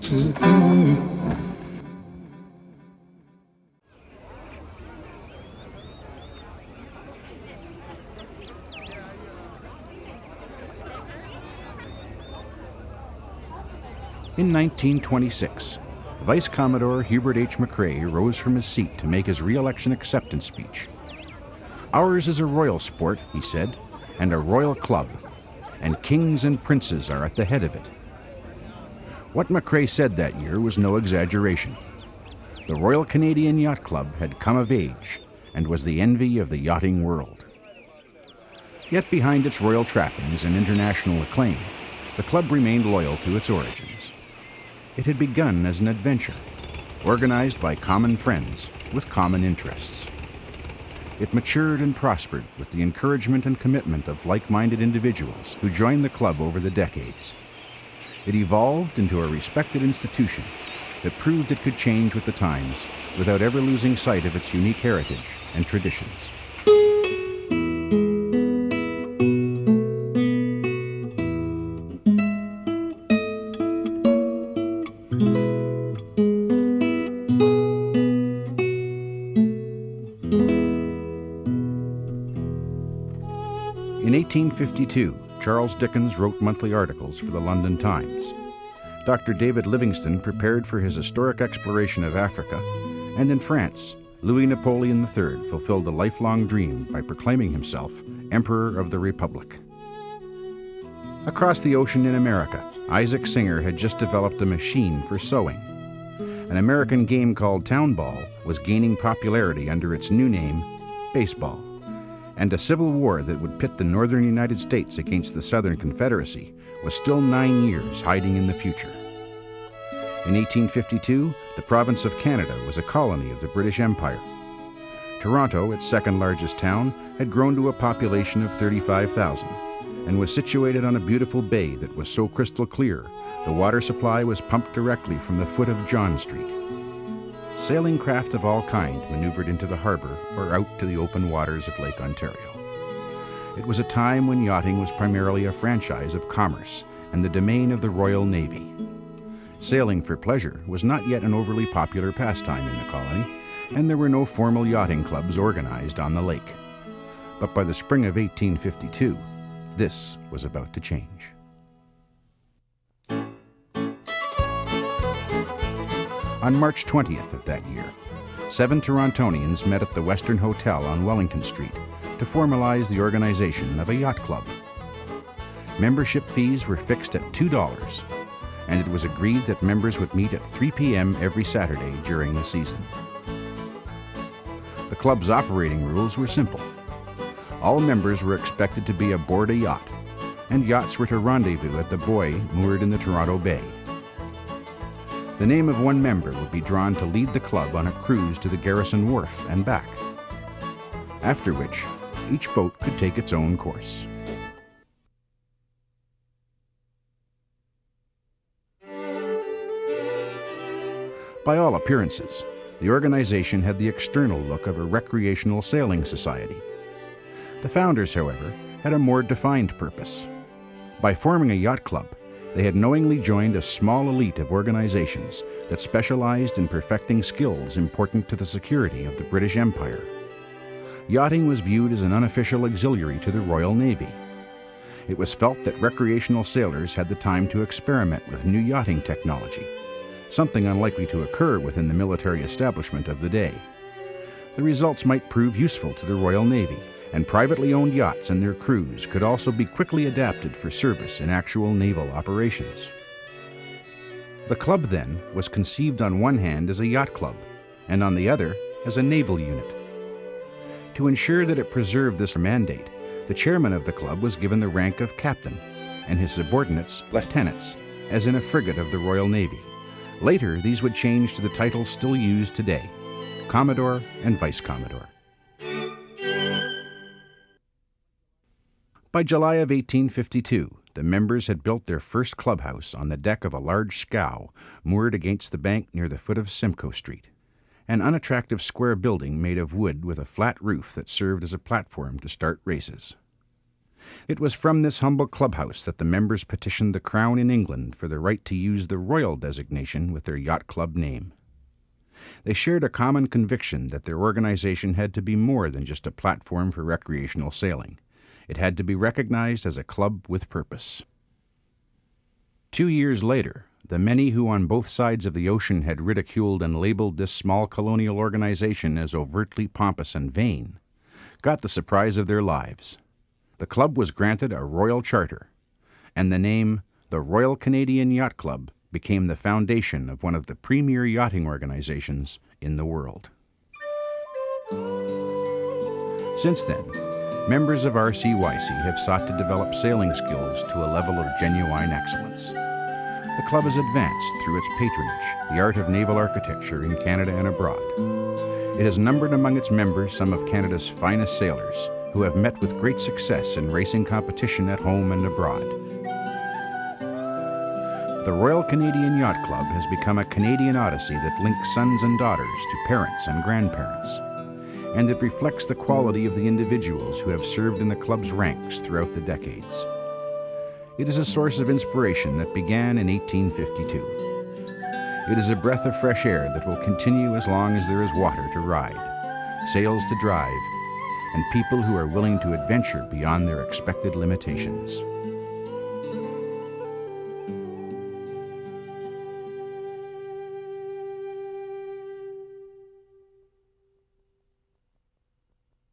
In 1926, Vice Commodore Hubert H. McCrae rose from his seat to make his re-election acceptance speech. "Ours is a royal sport," he said, "and a royal club, and kings and princes are at the head of it." What McCrae said that year was no exaggeration. The Royal Canadian Yacht Club had come of age and was the envy of the yachting world. Yet behind its royal trappings and international acclaim, the club remained loyal to its origins. It had begun as an adventure, organized by common friends with common interests. It matured and prospered with the encouragement and commitment of like-minded individuals who joined the club over the decades. It evolved into a respected institution that proved it could change with the times without ever losing sight of its unique heritage and traditions. In 1852, Charles Dickens wrote monthly articles for the London Times. Dr. David Livingstone prepared for his historic exploration of Africa, and in France, Louis Napoleon III fulfilled a lifelong dream by proclaiming himself Emperor of the Republic. Across the ocean in America, Isaac Singer had just developed a machine for sewing. An American game called town ball was gaining popularity under its new name, baseball. And a civil war that would pit the northern United States against the Southern Confederacy was still 9 years hiding in the future. In 1852, the province of Canada was a colony of the British Empire. Toronto, its second largest town, had grown to a population of 35,000 and was situated on a beautiful bay that was so crystal clear the water supply was pumped directly from the foot of John Street. Sailing craft of all kind maneuvered into the harbor or out to the open waters of Lake Ontario. It was a time when yachting was primarily a franchise of commerce and the domain of the Royal Navy. Sailing for pleasure was not yet an overly popular pastime in the colony, and there were no formal yachting clubs organized on the lake. But by the spring of 1852, this was about to change. On March 20th of that year, 7 Torontonians met at the Western Hotel on Wellington Street to formalize the organization of a yacht club. Membership fees were fixed at $2, and it was agreed that members would meet at 3 p.m. every Saturday during the season. The club's operating rules were simple. All members were expected to be aboard a yacht, and yachts were to rendezvous at the buoy moored in the Toronto Bay. The name of one member would be drawn to lead the club on a cruise to the Garrison Wharf and back, after which each boat could take its own course. By all appearances, the organization had the external look of a recreational sailing society. The founders, however, had a more defined purpose. By forming a yacht club, they had knowingly joined a small elite of organizations that specialized in perfecting skills important to the security of the British Empire. Yachting was viewed as an unofficial auxiliary to the Royal Navy. It was felt that recreational sailors had the time to experiment with new yachting technology, something unlikely to occur within the military establishment of the day. The results might prove useful to the Royal Navy, and privately owned yachts and their crews could also be quickly adapted for service in actual naval operations. The club, then, was conceived on one hand as a yacht club, and on the other as a naval unit. To ensure that it preserved this mandate, the chairman of the club was given the rank of captain, and his subordinates lieutenants, as in a frigate of the Royal Navy. Later, these would change to the titles still used today, Commodore and Vice Commodore. By July of 1852, the members had built their first clubhouse on the deck of a large scow moored against the bank near the foot of Simcoe Street, an unattractive square building made of wood with a flat roof that served as a platform to start races. It was from this humble clubhouse that the members petitioned the Crown in England for the right to use the royal designation with their yacht club name. They shared a common conviction that their organization had to be more than just a platform for recreational sailing. It had to be recognized as a club with purpose. 2 years later, the many who on both sides of the ocean had ridiculed and labeled this small colonial organization as overtly pompous and vain got the surprise of their lives. The club was granted a royal charter, and the name, the Royal Canadian Yacht Club, became the foundation of one of the premier yachting organizations in the world. Since then, members of RCYC have sought to develop sailing skills to a level of genuine excellence. The club has advanced through its patronage, the art of naval architecture in Canada and abroad. It has numbered among its members some of Canada's finest sailors, who have met with great success in racing competition at home and abroad. The Royal Canadian Yacht Club has become a Canadian odyssey that links sons and daughters to parents and grandparents, and it reflects the quality of the individuals who have served in the club's ranks throughout the decades. It is a source of inspiration that began in 1852. It is a breath of fresh air that will continue as long as there is water to ride, sails to drive, and people who are willing to adventure beyond their expected limitations.